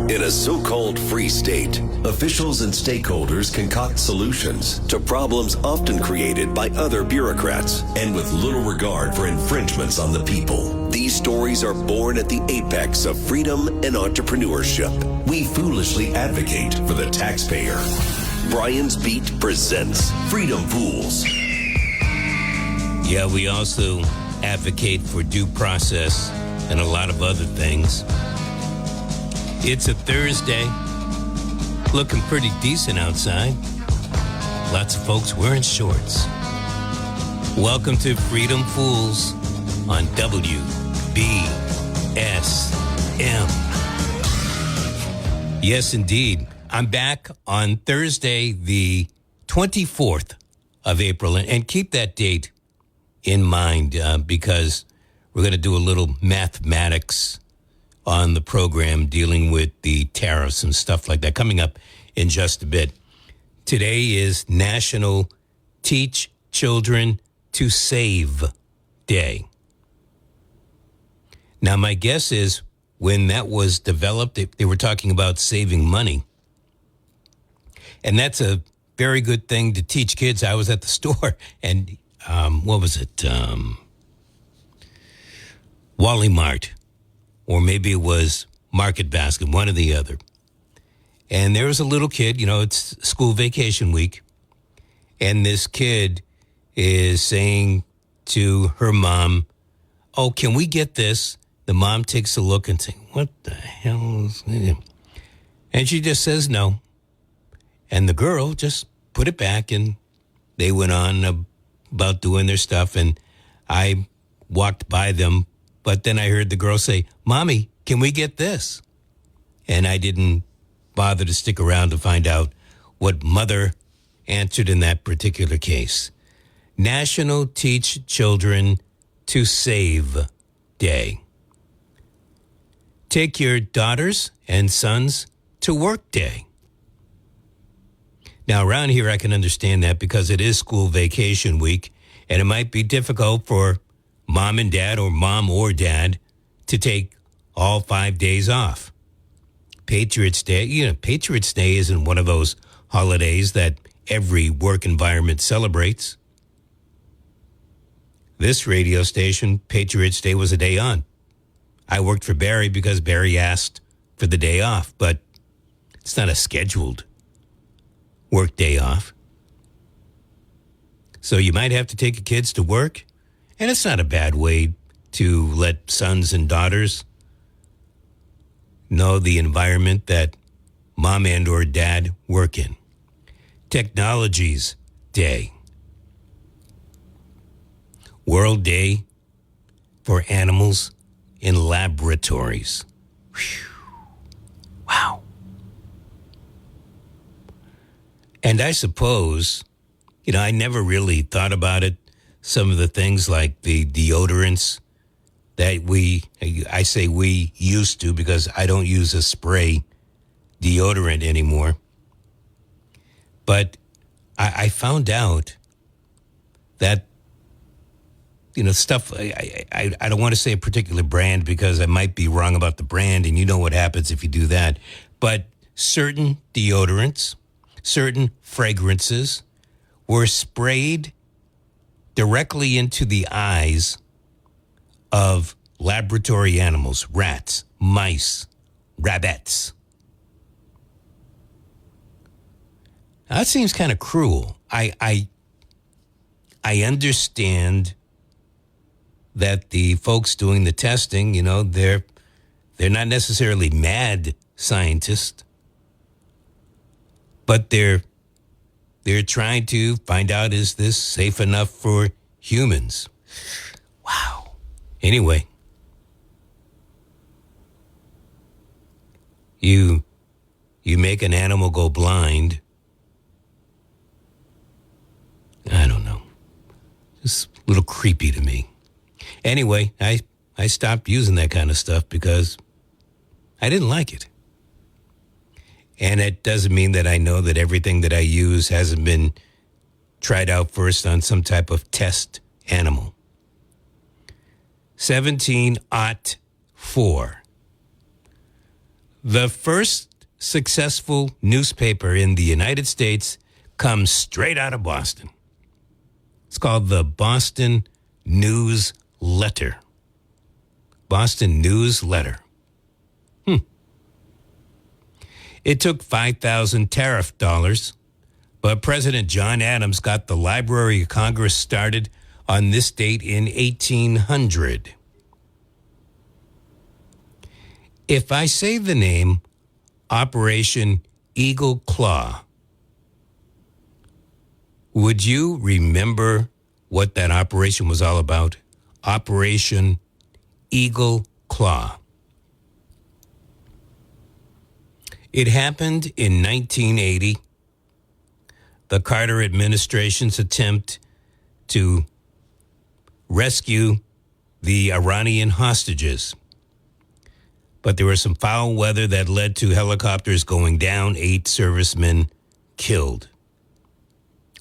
In a so-called free state, officials and stakeholders concoct solutions to problems often created by other bureaucrats and with little regard for infringements on the people. These stories are born at the apex of freedom and entrepreneurship. We foolishly advocate for the taxpayer. Brian's Beat presents Freedom Fools. Yeah, we also advocate for due process and a lot of other things. It's a Thursday, looking pretty decent outside. Lots of folks wearing shorts. Welcome to Freedom Fools on WBSM. Yes, indeed. I'm back on Thursday, the 24th of April, and keep that date in mind because we're going to do a little mathematics on the program dealing with the tariffs and stuff like that coming up in just a bit. Today is National Teach Children to Save Day. Now, my guess is when that was developed, they were talking about saving money. And that's a very good thing to teach kids. I was at the store and what was it? Wally Mart, or maybe it was Market Basket, one or the other. And there was a little kid, it's school vacation week, and this kid is saying to her mom, "Oh, can we get this?" The mom takes a look and says, "What the hell is this?" And she just says no. And the girl just put it back, and they went on about doing their stuff, and I walked by them, but then I heard the girl say, "Mommy, can we get this?" And I didn't bother to stick around to find out what mother answered in that particular case. National Teach Children to Save Day. Take your daughters and sons to work day. Now, around here, I can understand that because it is school vacation week, and it might be difficult for mom and dad or mom or dad to take all 5 days off. Patriots Day, Patriots Day isn't one of those holidays that every work environment celebrates. This radio station, Patriots Day was a day on. I worked for Barry because Barry asked for the day off, but it's not a scheduled work day off. So you might have to take your kids to work, and it's not a bad way to let sons and daughters know the environment that mom and or dad work in. Technologies Day. World Day for Animals in Laboratories. Whew. Wow. And I suppose, I never really thought about it. Some of the things like the deodorants that I say we used to because I don't use a spray deodorant anymore. But I found out that, stuff, I don't want to say a particular brand because I might be wrong about the brand, and you know what happens if you do that. But certain deodorants, certain fragrances were sprayed directly into the eyes of laboratory animals, rats, mice, rabbits. Now, that seems kind of cruel. I understand that the folks doing the testing, they're not necessarily mad scientists, but they're trying to find out, is this safe enough for humans? Wow. Anyway, you make an animal go blind. I don't know. Just a little creepy to me. Anyway, I stopped using that kind of stuff because I didn't like it. And it doesn't mean that I know that everything that I use hasn't been tried out first on some type of test animal. 1704. The first successful newspaper in the United States comes straight out of Boston. It's called the Boston News Letter. Boston News Letter. It took 5,000 tariff dollars, but President John Adams got the Library of Congress started on this date in 1800. If I say the name Operation Eagle Claw, would you remember what that operation was all about? Operation Eagle Claw. It happened in 1980. The Carter administration's attempt to rescue the Iranian hostages. But there was some foul weather that led to helicopters going down, 8 servicemen killed.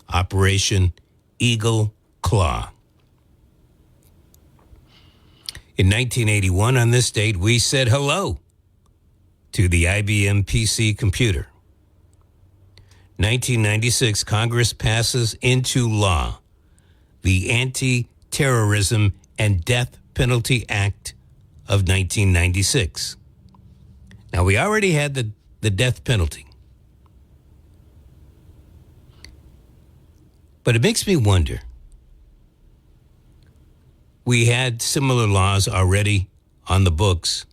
Operation Eagle Claw. In 1981, on this date, we said hello to the IBM PC computer. 1996, Congress passes into law the Anti-Terrorism and Death Penalty Act of 1996. Now, we already had the death penalty. But it makes me wonder. We had similar laws already on the books.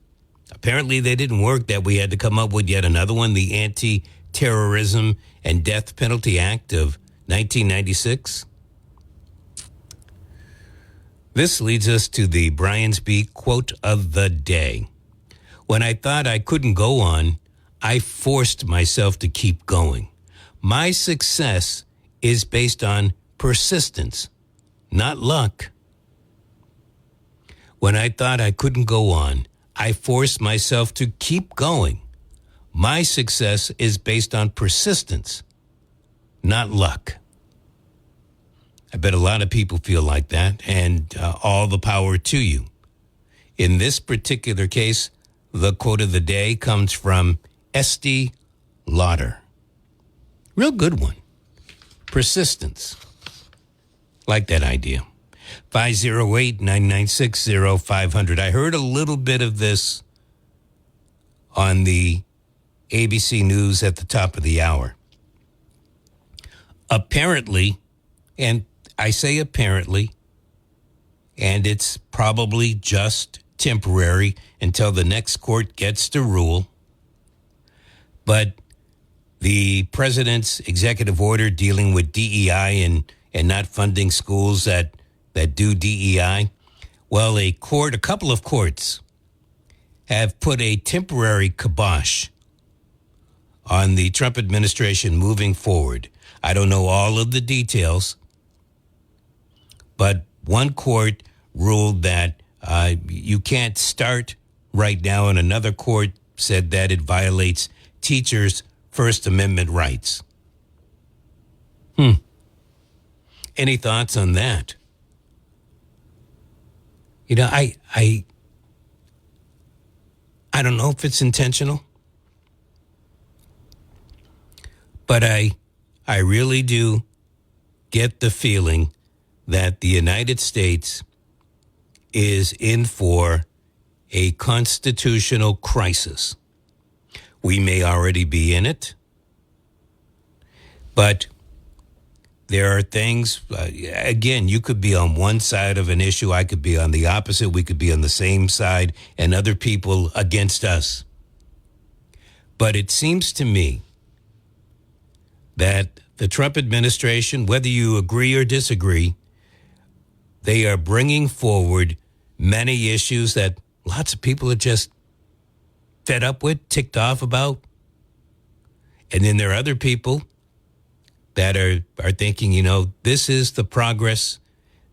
Apparently, they didn't work, that we had to come up with yet another one, the Anti-Terrorism and Death Penalty Act of 1996. This leads us to the Brian's B quote of the day. When I thought I couldn't go on, I forced myself to keep going. My success is based on persistence, not luck. When I thought I couldn't go on, I forced myself to keep going. My success is based on persistence, not luck. I bet a lot of people feel like that, and all the power to you. In this particular case, the quote of the day comes from Estee Lauder. Real good one. Persistence. Like that idea. 508-996-0500. I heard a little bit of this on the ABC News at the top of the hour. Apparently, and I say apparently, and it's probably just temporary until the next court gets to rule, but the president's executive order dealing with DEI and not funding schools that do DEI, well, a couple of courts have put a temporary kibosh on the Trump administration moving forward. I don't know all of the details, but one court ruled that you can't start right now, and another court said that it violates teachers' First Amendment rights. Any thoughts on that? You know, I don't know if it's intentional, but I really do get the feeling that the United States is in for a constitutional crisis. We may already be in it, but there are things, again, you could be on one side of an issue, I could be on the opposite, we could be on the same side, and other people against us. But it seems to me that the Trump administration, whether you agree or disagree, they are bringing forward many issues that lots of people are just fed up with, ticked off about. And then there are other people that are thinking, you know, this is the progress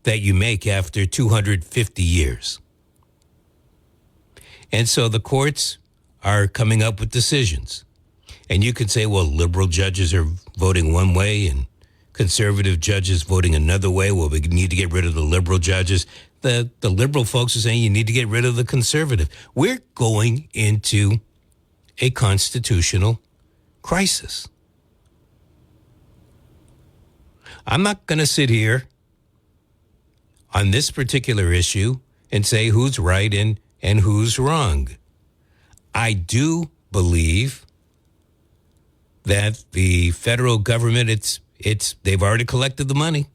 that you make after 250 years. And so the courts are coming up with decisions. And you could say, well, liberal judges are voting one way and conservative judges voting another way. Well, we need to get rid of the liberal judges. The liberal folks are saying you need to get rid of the conservative. We're going into a constitutional crisis. I'm not going to sit here on this particular issue and say who's right and who's wrong. I do believe that the federal government, they've already collected the money.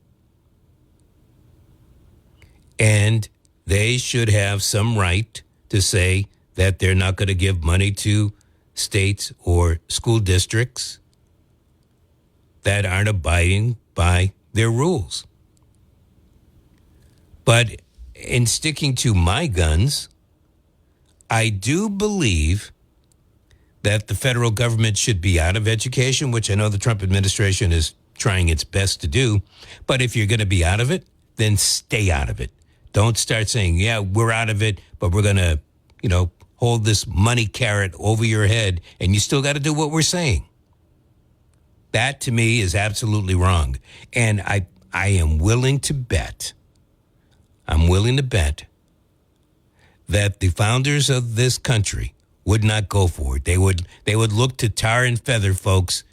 And they should have some right to say that they're not going to give money to states or school districts that aren't abiding by their rules. But in sticking to my guns, I do believe that the federal government should be out of education, which I know the Trump administration is trying its best to do. But if you're going to be out of it, then stay out of it. Don't start saying, yeah, we're out of it, but we're going to, hold this money carrot over your head, and you still got to do what we're saying. That, to me, is absolutely wrong. And I am willing to bet, that the founders of this country would not go for it. They would look to tar and feather folks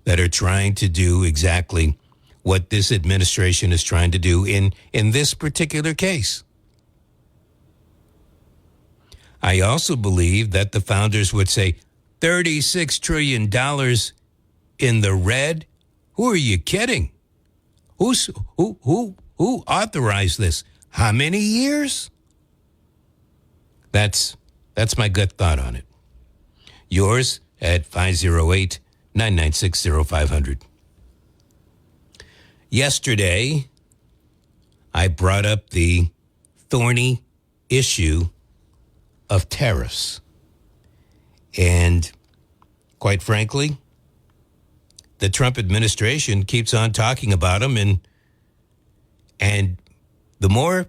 that are trying to do exactly what this administration is trying to do in this particular case. I also believe that the founders would say, $36 trillion in the red? Who are you kidding? Who authorized this? How many years? That's my gut thought on it. Yours at 508-996-0500. Yesterday, I brought up the thorny issue of tariffs. And quite frankly, the Trump administration keeps on talking about them. And the more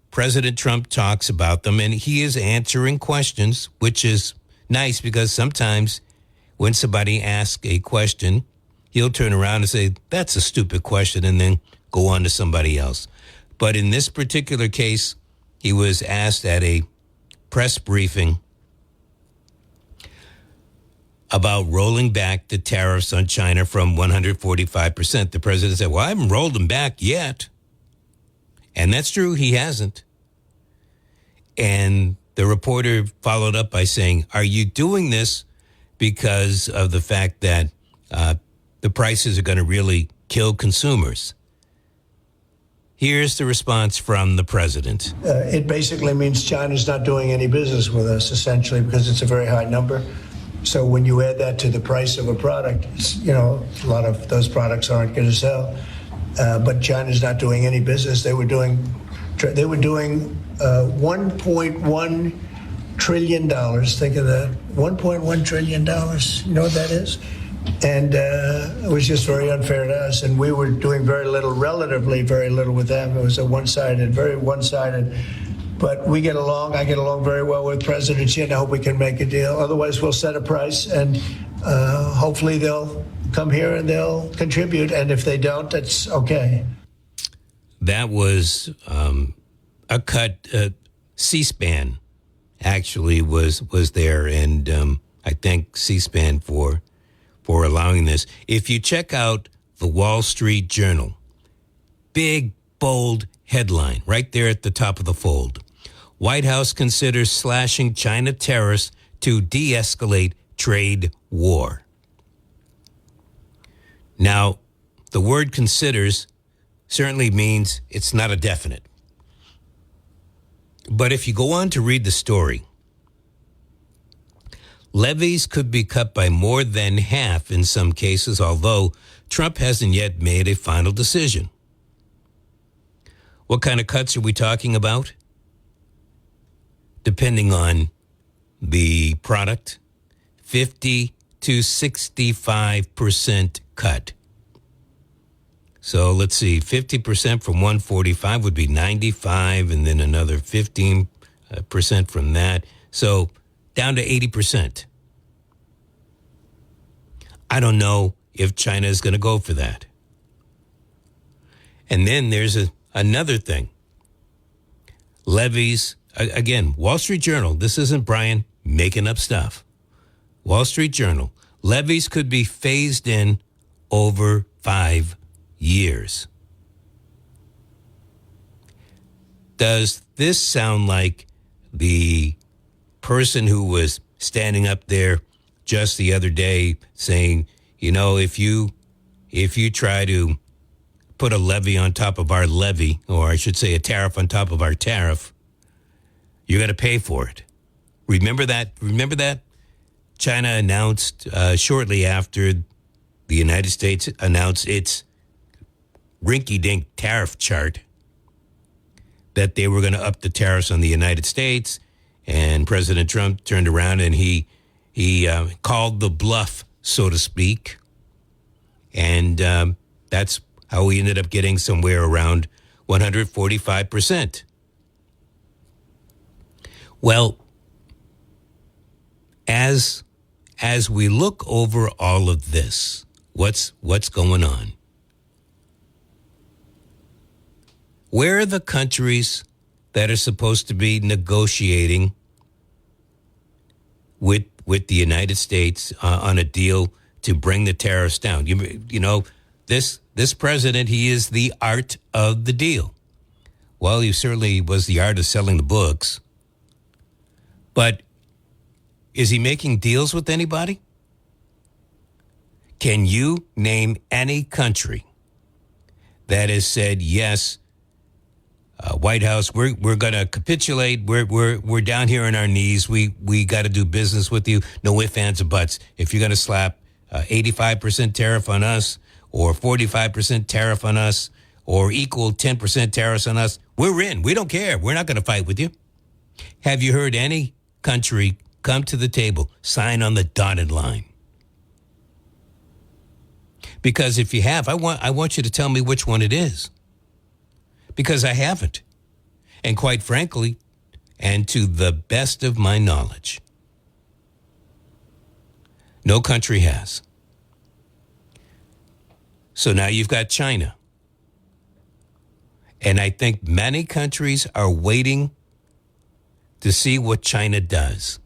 President Trump talks about them, and he is answering questions, which is nice because sometimes when somebody asks a question, he'll turn around and say, that's a stupid question, and then go on to somebody else. But in this particular case, he was asked at a press briefing about rolling back the tariffs on China from 145%. The president said, well, I haven't rolled them back yet. And that's true, he hasn't. And the reporter followed up by saying, are you doing this because of the fact that the prices are going to really kill consumers? Here's the response from the president. It basically means China's not doing any business with us, essentially, because it's a very high number. So when you add that to the price of a product, a lot of those products aren't going to sell. But China's not doing any business. They were doing $1.1 trillion. Think of that, $1.1 trillion. You know what that is? And it was just very unfair to us. And we were doing very little, relatively very little with them. It was very one-sided. But we get along. I get along very well with President Xi, and I hope we can make a deal. Otherwise, we'll set a price, and hopefully they'll come here and they'll contribute. And if they don't, that's okay. That was a cut. C-SPAN actually was there, and I thank C-SPAN for allowing this. If you check out the Wall Street Journal, big, bold headline right there at the top of the fold. White House considers slashing China tariffs to de-escalate trade war. Now, the word considers certainly means it's not a definite. But if you go on to read the story, levies could be cut by more than half in some cases, although Trump hasn't yet made a final decision. What kind of cuts are we talking about? Depending on the product, 50 to 65% cut. So let's see, 50% from 145 would be 95, and then another 15% from that. So down to 80%. I don't know if China is going to go for that. And then there's another thing. Levies, again, Wall Street Journal, this isn't Brian making up stuff. Wall Street Journal, levies could be phased in over 5 years. Does this sound like the person who was standing up there just the other day saying, if you try to put a levy on top of our levy, or I should say a tariff on top of our tariff, you're going to pay for it. Remember that? China announced shortly after the United States announced its rinky-dink tariff chart that they were going to up the tariffs on the United States, and President Trump turned around and he called the bluff, so to speak, and that's how we ended up getting somewhere around 145%. Well, as we look over all of this, what's going on? Where are the countries that are supposed to be negotiating with the United States on a deal to bring the tariffs down? This president, he is the art of the deal. Well, he certainly was the art of selling the books. But is he making deals with anybody? Can you name any country that has said, yes, White House, we're going to capitulate. We're down here on our knees. We got to do business with you. No ifs, ands, or buts. If you're going to slap 85% tariff on us, or 45% tariff on us, or equal 10% tariffs on us, we're in. We don't care. We're not going to fight with you. Have you heard any country come to the table, sign on the dotted line? Because if you have, I want you to tell me which one it is. Because I haven't. And quite frankly, and to the best of my knowledge, no country has. So now you've got China. And I think many countries are waiting to see what China does.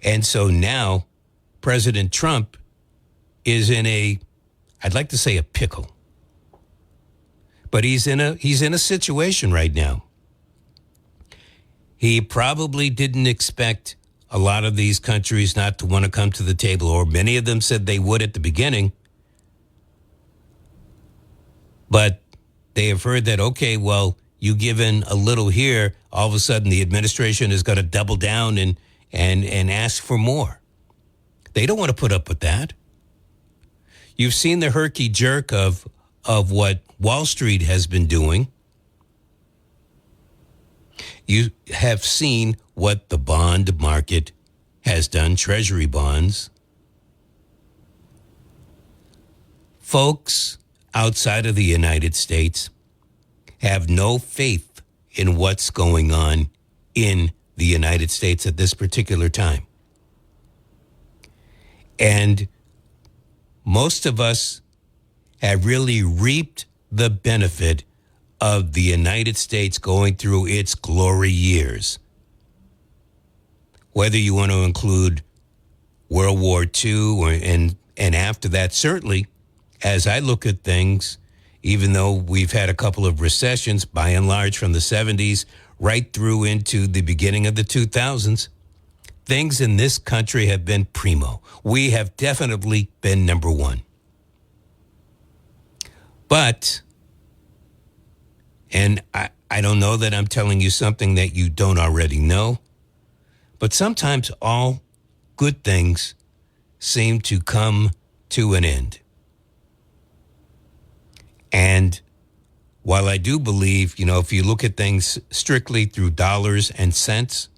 And so now President Trump is in I'd like to say a pickle. But he's in a situation right now. He probably didn't expect a lot of these countries not to want to come to the table, or many of them said they would at the beginning. But they have heard that, okay, well, you give in a little here, all of a sudden the administration is going to double down and ask for more. They don't want to put up with that. You've seen the herky jerk of what Wall Street has been doing. You have seen what the bond market has done, Treasury bonds. Folks outside of the United States have no faith in what's going on in the United States at this particular time. And most of us have really reaped the benefit of the United States going through its glory years. Whether you want to include World War II and after that, certainly, as I look at things, even though we've had a couple of recessions, by and large from the 70s right through into the beginning of the 2000s, things in this country have been primo. We have definitely been number one. But, and I don't know that I'm telling you something that you don't already know, but sometimes all good things seem to come to an end. And while I do believe, if you look at things strictly through dollars and cents,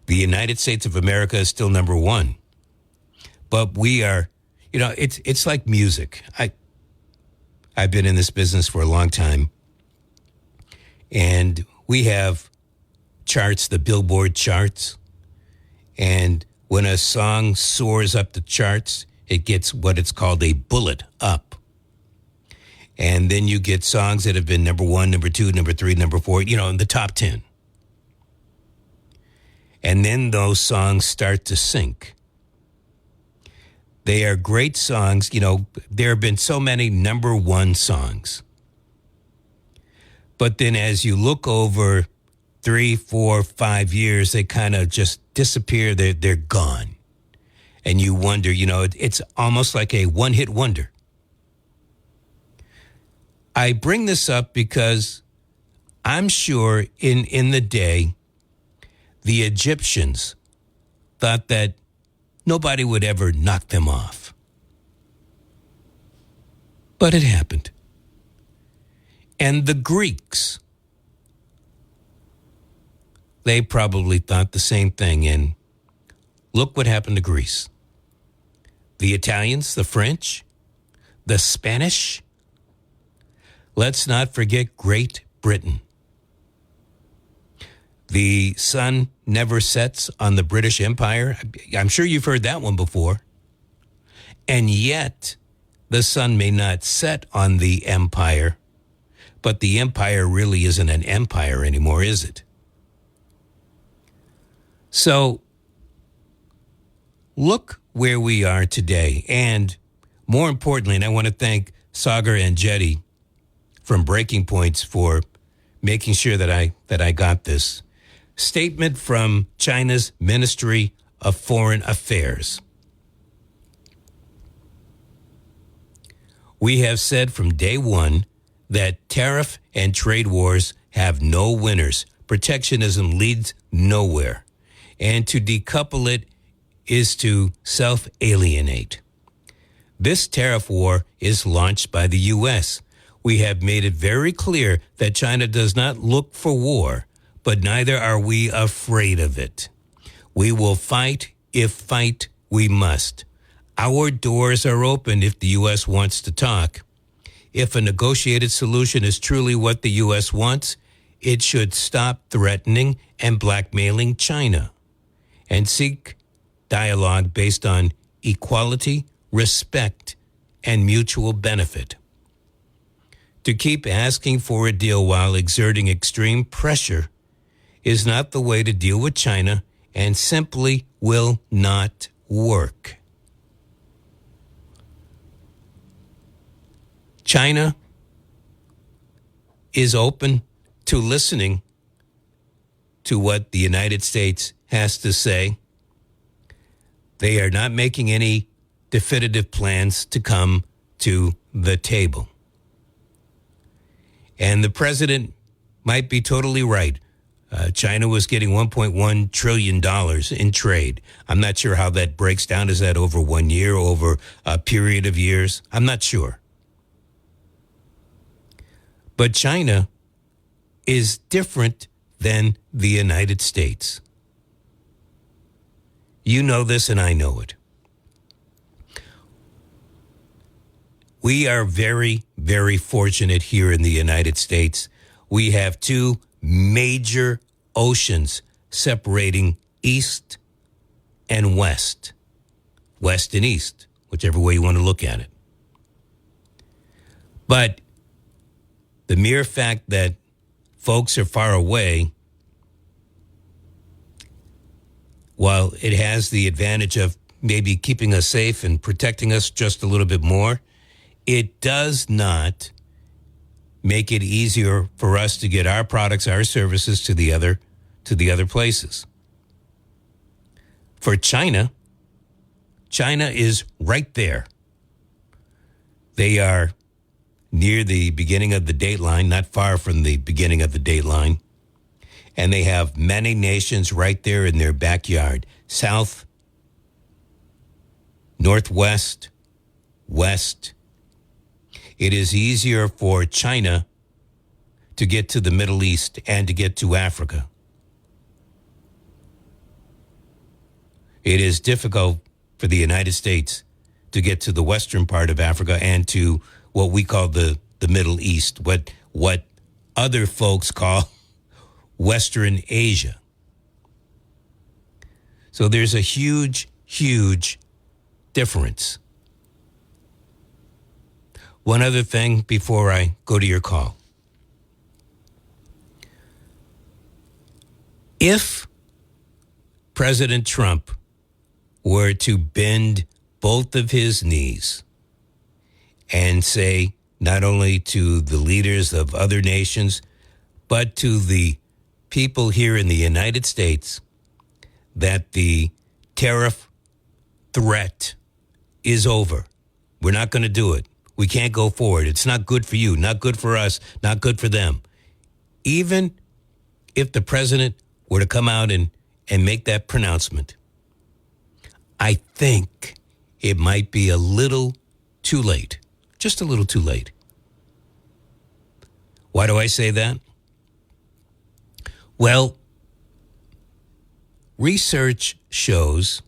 the United States of America is still number one. But we are, it's like music. I've been in this business for a long time. And we have charts, the Billboard charts. And when a song soars up the charts, it gets what it's called a bullet up. And then you get songs that have been number one, number two, number three, number four, in the top 10. And then those songs start to sink. They are great songs. You know, there have been so many number one songs. But then as you look over 3, 4, 5 years, they kind of just disappear. They're gone. And you wonder, you know, it's almost like a one-hit wonder. I bring this up because I'm sure in the day, the Egyptians thought that nobody would ever knock them off. But it happened. And the Greeks, they probably thought the same thing. And look what happened to Greece. The Italians, the French, the Spanish. Let's not forget Great Britain. The sun never sets on the British Empire. I'm sure you've heard that one before. And yet, the sun may not set on the empire, but the empire really isn't an empire anymore, is it? So, look where we are today. And more importantly, and I want to thank Sagar and Jetty from Breaking Points for making sure that I got this. Statement from China's Ministry of Foreign Affairs. We have said from day one that tariff and trade wars have no winners. Protectionism leads nowhere. And to decouple it is to self-alienate. This tariff war is launched by the U.S. We have made it very clear that China does not look for war, but neither are we afraid of it. We will fight if fight we must. Our doors are open if the U.S. wants to talk. If a negotiated solution is truly what the U.S. wants, it should stop threatening and blackmailing China and seek dialogue based on equality, respect, and mutual benefit. To keep asking for a deal while exerting extreme pressure is not the way to deal with China and simply will not work. China is open to listening to what the United States has to say. They are not making any definitive plans to come to the table. And the president might be totally right. China was getting $1.1 trillion in trade. I'm not sure how that breaks down. Is that over 1 year, over a period of years? I'm not sure. But China is different than the United States. You know this and I know it. We are very, very fortunate here in the United States. We have two major oceans separating east and west and east, whichever way you want to look at it. But the mere fact that folks are far away, while it has the advantage of maybe keeping us safe and protecting us just a little bit more, it does not make it easier for us to get our products, our services to the other places. For China, China is right there. They are near the beginning of the date line, not far from the beginning of the date line. And they have many nations right there in their backyard. South, northwest, west. It is easier for China to get to the Middle East and to get to Africa. It is difficult for the United States to get to the western part of Africa and to what we call the Middle East, what other folks call Western Asia. So there's a huge, huge difference. One other thing before I go to your call. If President Trump were to bend both of his knees and say not only to the leaders of other nations, but to the people here in the United States that the tariff threat is over. We're not going to do it. We can't go forward. It's not good for you, not good for us, not good for them. Even if the president were to come out and make that pronouncement, I think it might be a little too late. Just a little too late. Why do I say that? Well, research shows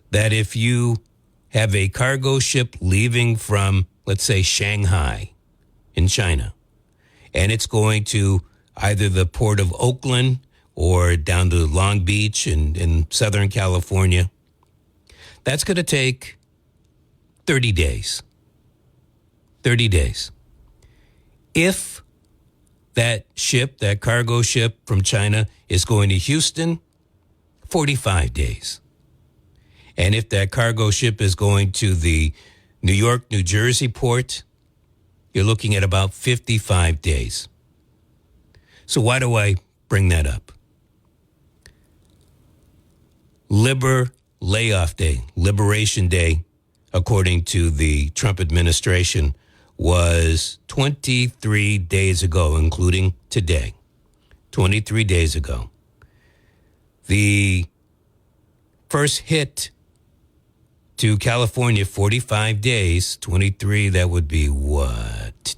that if you have a cargo ship leaving from, let's say, Shanghai in China, and it's going to either the port of Oakland or down to Long Beach in Southern California, that's going to take 30 days. 30 days. If that ship, that cargo ship from China is going to Houston, 45 days. And if that cargo ship is going to the New York, New Jersey port, you're looking at about 55 days. So why do I bring that up? Liberation Day, according to the Trump administration, was 23 days ago, including today. 23 days ago. The first hit to California, 45 days, 23, that would be what?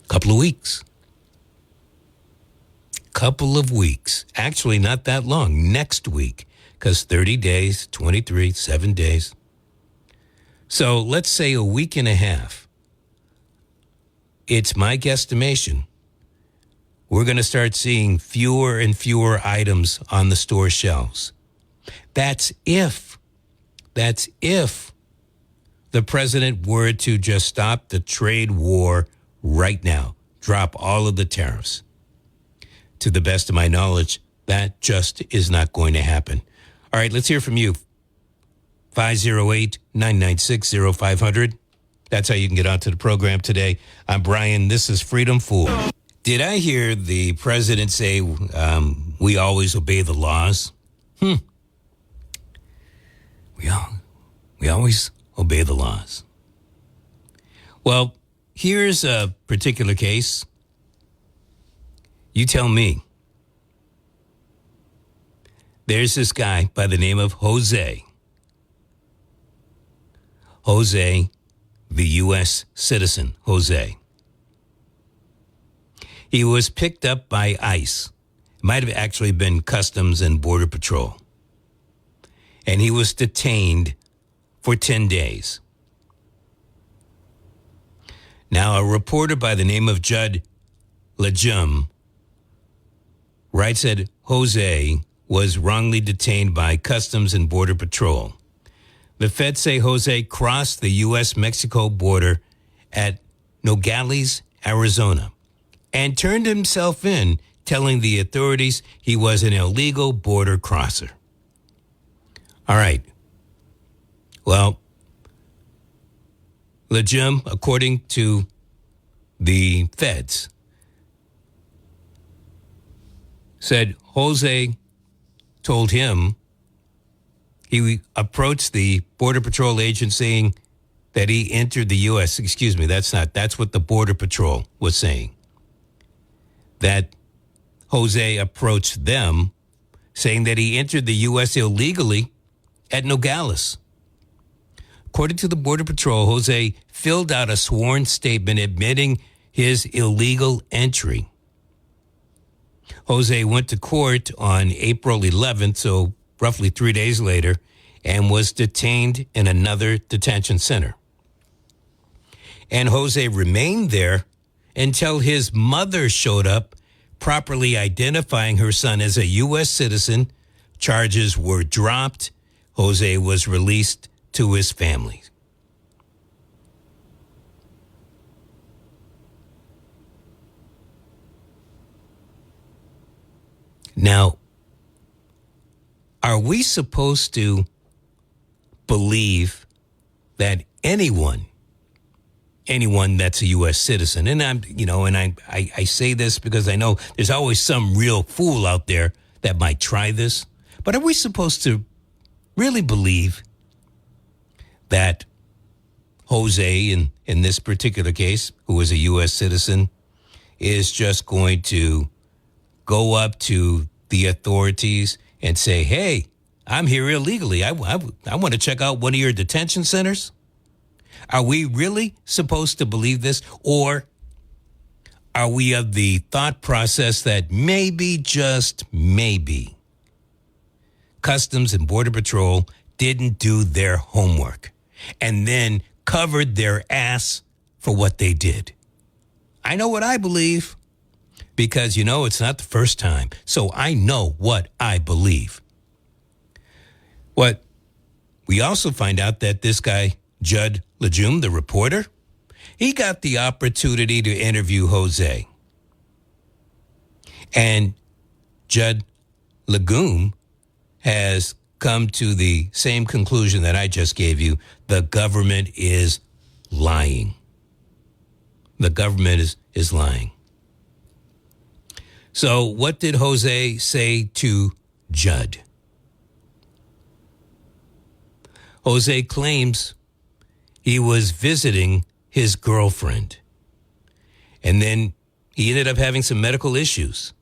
Couple of weeks. Couple of weeks. Actually, not that long. Next week, because 30 days, 23, 7 days. So let's say a week and a half. It's my guesstimation. We're going to start seeing fewer and fewer items on the store shelves. That's if the president were to just stop the trade war right now, drop all of the tariffs. To the best of my knowledge, that just is not going to happen. All right, let's hear from you. 508-996-0500. That's how you can get onto the program today. I'm Brian. This is Freedom Fool. Did I hear the president say we always obey the laws? We always obey the laws. Well, here's a particular case. You tell me. There's this guy by the name of Jose. Jose, the U.S. citizen, Jose. He was picked up by ICE. It might have actually been Customs and Border Patrol. And he was detained for 10 days. Now, a reporter by the name of Judd Lejum writes that Jose was wrongly detained by Customs and Border Patrol. The feds say Jose crossed the U.S.-Mexico border at Nogales, Arizona, and turned himself in, telling the authorities he was an illegal border crosser. All right. Well, Lejum, according to the feds, said Jose told him he approached the Border Patrol agent saying that he entered the U.S. Excuse me, that's what the Border Patrol was saying. That Jose approached them saying that he entered the U.S. illegally at Nogales. According to the Border Patrol, Jose filled out a sworn statement admitting his illegal entry. Jose went to court on April 11th, so roughly 3 days later, and was detained in another detention center. And Jose remained there until his mother showed up, properly identifying her son as a U.S. citizen. Charges were dropped. Jose was released to his family. Now, are we supposed to believe that anyone that's a U.S. citizen, and I say this because I know there's always some real fool out there that might try this, but are we supposed to really believe that Jose, in this particular case, who is a U.S. citizen, is just going to go up to the authorities and say, hey, I'm here illegally. I want to check out one of your detention centers? Are we really supposed to believe this? Or are we of the thought process that maybe, just maybe, Customs and Border Patrol didn't do their homework and then covered their ass for what they did? I know what I believe because, it's not the first time. So I know what I believe. What we also find out that this guy, Judd Legume, the reporter, he got the opportunity to interview Jose. And Judd Legume has come to the same conclusion that I just gave you. The government is lying. The government is lying. So what did Jose say to Judd? Jose claims he was visiting his girlfriend. And then he ended up having some medical issues.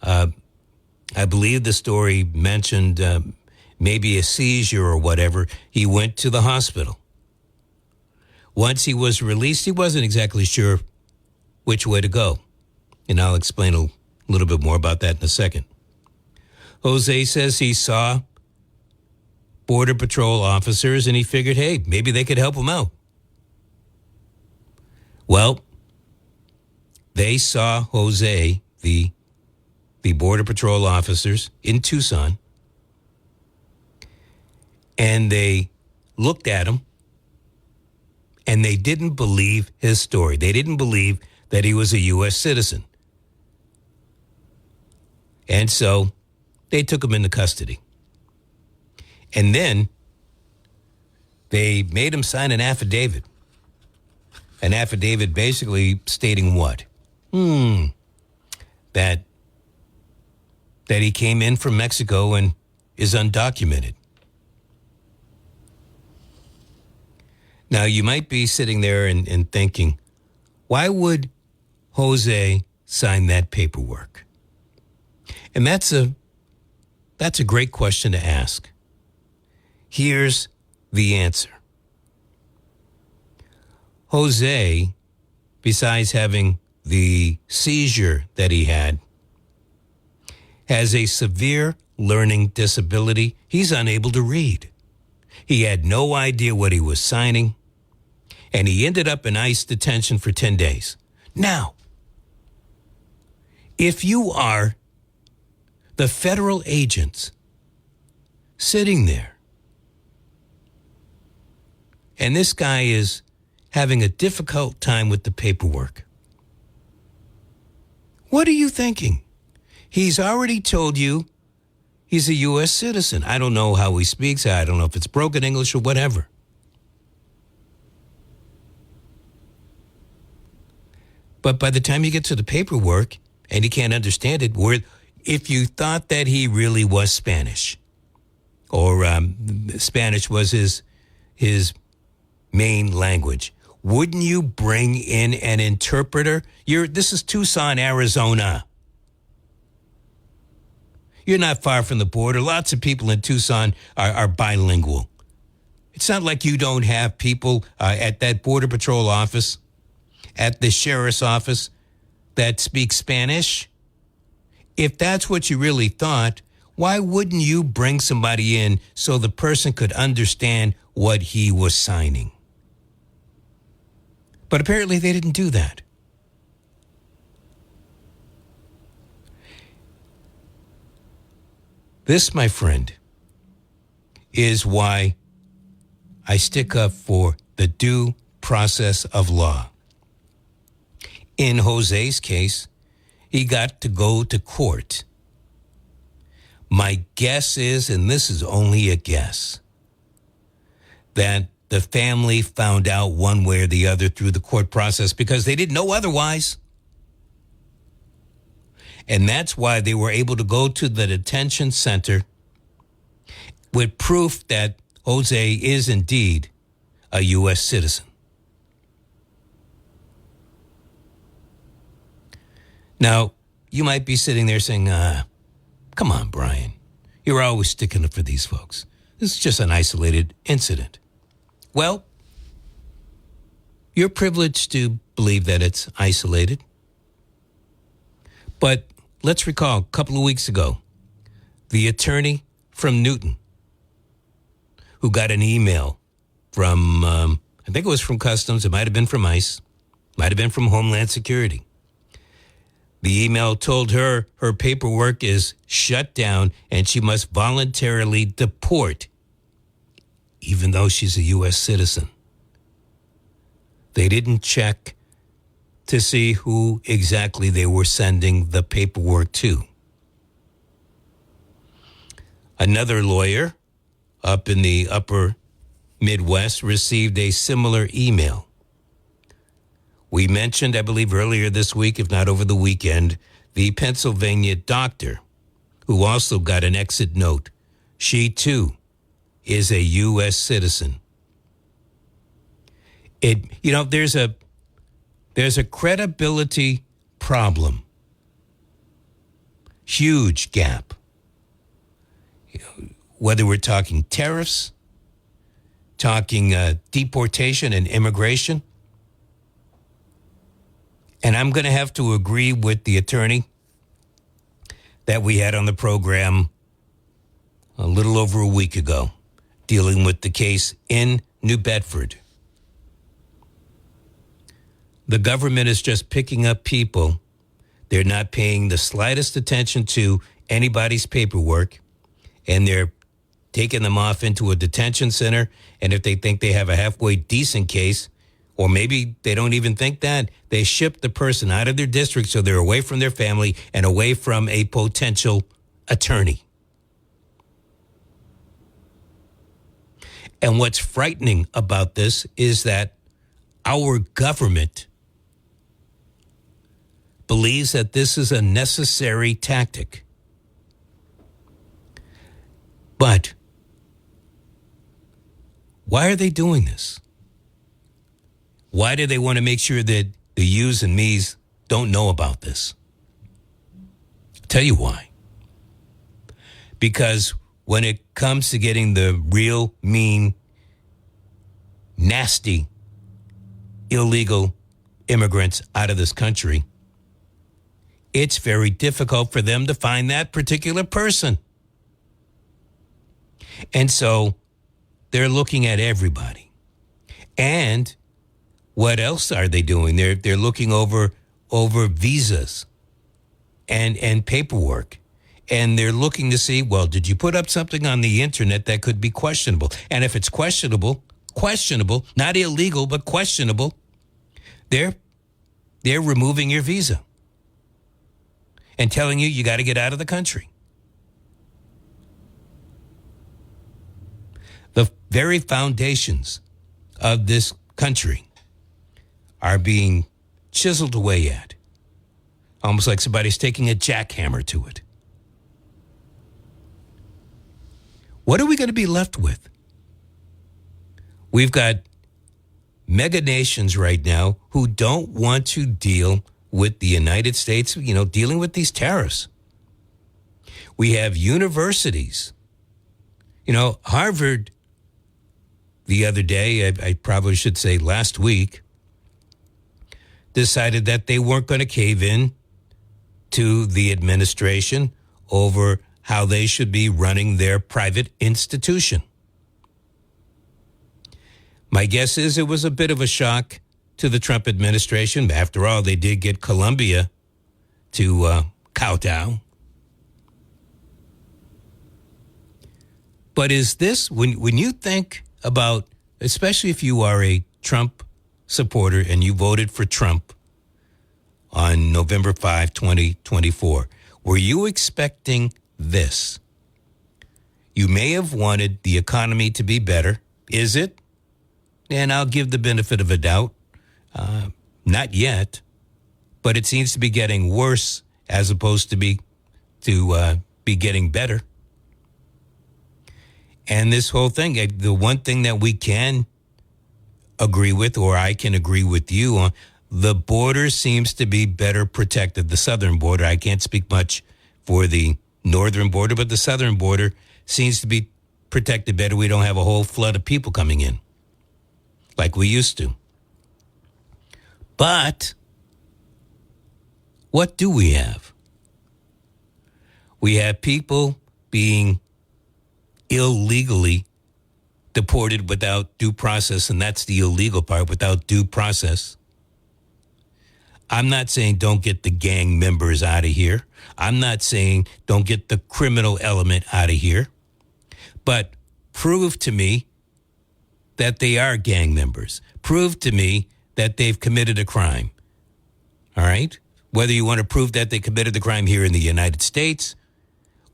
I believe the story mentioned maybe a seizure or whatever. He went to the hospital. Once he was released, he wasn't exactly sure which way to go. And I'll explain a little bit more about that in a second. Jose says he saw Border Patrol officers and he figured, hey, maybe they could help him out. Well, they saw Jose, the Border Patrol officers in Tucson, and they looked at him and they didn't believe his story. They didn't believe that he was a U.S. citizen. And so they took him into custody. And then they made him sign an affidavit. An affidavit basically stating what? That he came in from Mexico and is undocumented. Now, you might be sitting there and thinking, why would Jose sign that paperwork? And that's a great question to ask. Here's the answer. Jose, besides having the seizure that he had, has a severe learning disability. He's unable to read. He had no idea what he was signing, and he ended up in ICE detention for 10 days. Now, if you are the federal agents sitting there, and this guy is having a difficult time with the paperwork, what are you thinking? He's already told you he's a U.S. citizen. I don't know how he speaks. I don't know if it's broken English or whatever. But by the time you get to the paperwork and he can't understand it, if you thought that he really was Spanish or Spanish was his main language, wouldn't you bring in an interpreter? This is Tucson, Arizona. You're not far from the border. Lots of people in Tucson are bilingual. It's not like you don't have people at that Border Patrol office, at the sheriff's office, that speak Spanish. If that's what you really thought, why wouldn't you bring somebody in so the person could understand what he was signing? But apparently they didn't do that. This, my friend, is why I stick up for the due process of law. In Jose's case, he got to go to court My guess is, and this is only a guess, that the family found out one way or the other through the court process because they didn't know otherwise. And that's why they were able to go to the detention center with proof that Jose is indeed a U.S. citizen. Now, you might be sitting there saying, come on, Brian. You're always sticking up for these folks. This is just an isolated incident. Well, you're privileged to believe that it's isolated. But let's recall a couple of weeks ago, the attorney from Newton, who got an email from, I think it was from Customs, it might have been from ICE, might have been from Homeland Security. The email told her her paperwork is shut down and she must voluntarily deport, even though she's a U.S. citizen. They didn't check to see who exactly they were sending the paperwork to. Another lawyer up in the upper Midwest received a similar email. We mentioned, I believe earlier this week, if not over the weekend, the Pennsylvania doctor who also got an exit note. She, too, is a U.S. citizen. There's a credibility problem. Huge gap. Whether we're talking tariffs, talking deportation and immigration. And I'm going to have to agree with the attorney that we had on the program a little over a week ago, dealing with the case in New Bedford. The government is just picking up people. They're not paying the slightest attention to anybody's paperwork, and they're taking them off into a detention center. And if they think they have a halfway decent case, or maybe they don't even think that, they ship the person out of their district so they're away from their family and away from a potential attorney. And what's frightening about this is that our government believes that this is a necessary tactic. But why are they doing this? Why do they want to make sure that the yous and me's don't know about this? I'll tell you why. Because when it comes to getting the real, mean, nasty, illegal immigrants out of this country, it's very difficult for them to find that particular person. And so they're looking at everybody. And what else are they doing? They're looking over visas and paperwork. And they're looking to see, well, did you put up something on the internet that could be questionable? And if it's questionable, not illegal, but questionable, they're removing your visa and telling you got to get out of the country. The very foundations of this country are being chiseled away at, almost like somebody's taking a jackhammer to it. What are we going to be left with? We've got mega nations right now who don't want to deal with the United States, dealing with these tariffs. We have universities. Harvard, the other day, I probably should say last week, decided that they weren't going to cave in to the administration over how they should be running their private institution. My guess is it was a bit of a shock to the Trump administration. After all, they did get Columbia to kowtow. But is this, when you think about, especially if you are a Trump supporter and you voted for Trump on November 5, 2024, were you expecting this? You may have wanted the economy to be better. Is it? And I'll give the benefit of a doubt. Not yet, but it seems to be getting worse as opposed to be getting better. And this whole thing, the one thing that we can agree with, or I can agree with you on, the border seems to be better protected. The southern border, I can't speak much for the northern border, but the southern border seems to be protected better. We don't have a whole flood of people coming in like we used to. But what do we have? We have people being illegally deported without due process, and that's the illegal part, without due process. I'm not saying don't get the gang members out of here. I'm not saying don't get the criminal element out of here. But prove to me that they are gang members. Prove to me that they've committed a crime. All right? Whether you want to prove that they committed the crime here in the United States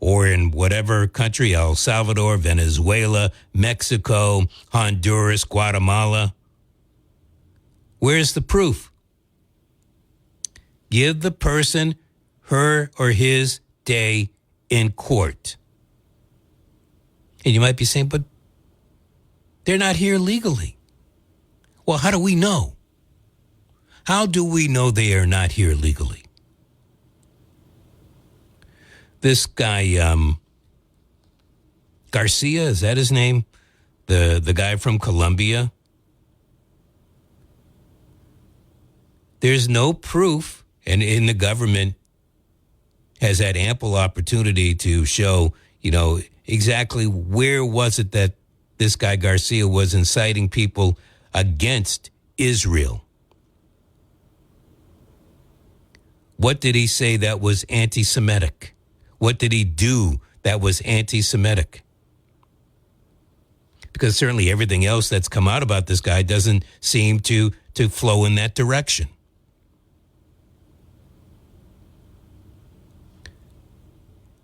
or in whatever country, El Salvador, Venezuela, Mexico, Honduras, Guatemala. Where's the proof? Give the person her or his day in court. And you might be saying, but they're not here legally. Well, how do we know? How do we know they are not here legally? This guy, Garcia, is that his name? The guy from Colombia? There's no proof, and in the government has had ample opportunity to show, exactly where was it that this guy Garcia was inciting people against Israel. What did he say that was anti-Semitic? What did he do that was anti-Semitic? Because certainly everything else that's come out about this guy doesn't seem to flow in that direction.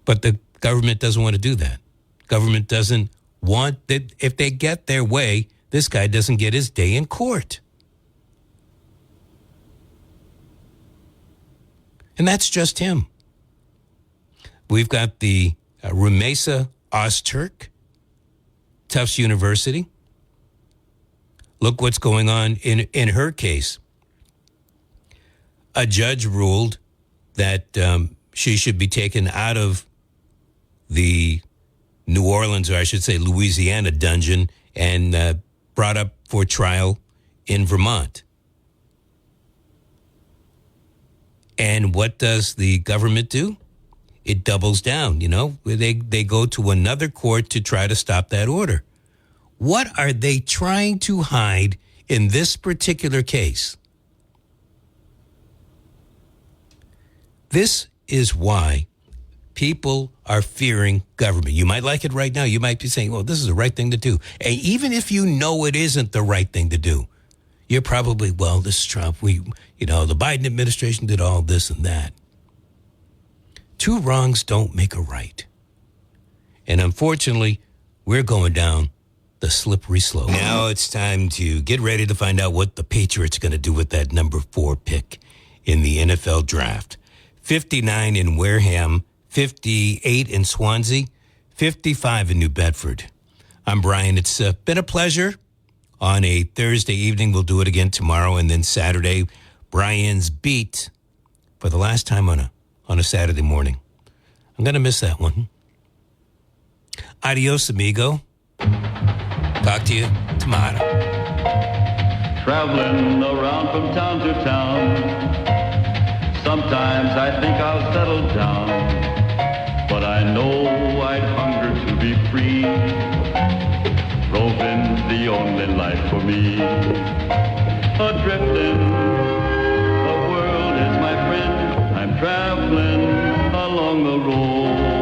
But the government doesn't want to do that. Government doesn't want that. If they get their way, this guy doesn't get his day in court. And that's just him. We've got the Rumeysa Ozturk, Tufts University. Look what's going on in her case. A judge ruled that she should be taken out of the New Orleans, or I should say Louisiana dungeon, and brought up for trial in Vermont. And what does the government do? It doubles down, They go to another court to try to stop that order. What are they trying to hide in this particular case? This is why people are fearing government. You might like it right now. You might be saying, well, this is the right thing to do. And even if you know it isn't the right thing to do, you're probably, well, this is Trump. The Biden administration did all this and that. Two wrongs don't make a right. And unfortunately, we're going down the slippery slope. Now it's time to get ready to find out what the Patriots are going to do with that number 4 pick in the NFL draft. 59 in Wareham, 58 in Swansea, 55 in New Bedford. I'm Brian. It's been a pleasure on a Thursday evening. We'll do it again tomorrow, and then Saturday, Brian's Beat for the last time on a Saturday morning. I'm going to miss that one. Adios, amigo. Talk to you tomorrow. Traveling around from town to town. Sometimes I think I'll settle down, but I know I'd hunger to be free. Roving's the only life for me. Adrifting, the world is my friend. I'm traveling along the road.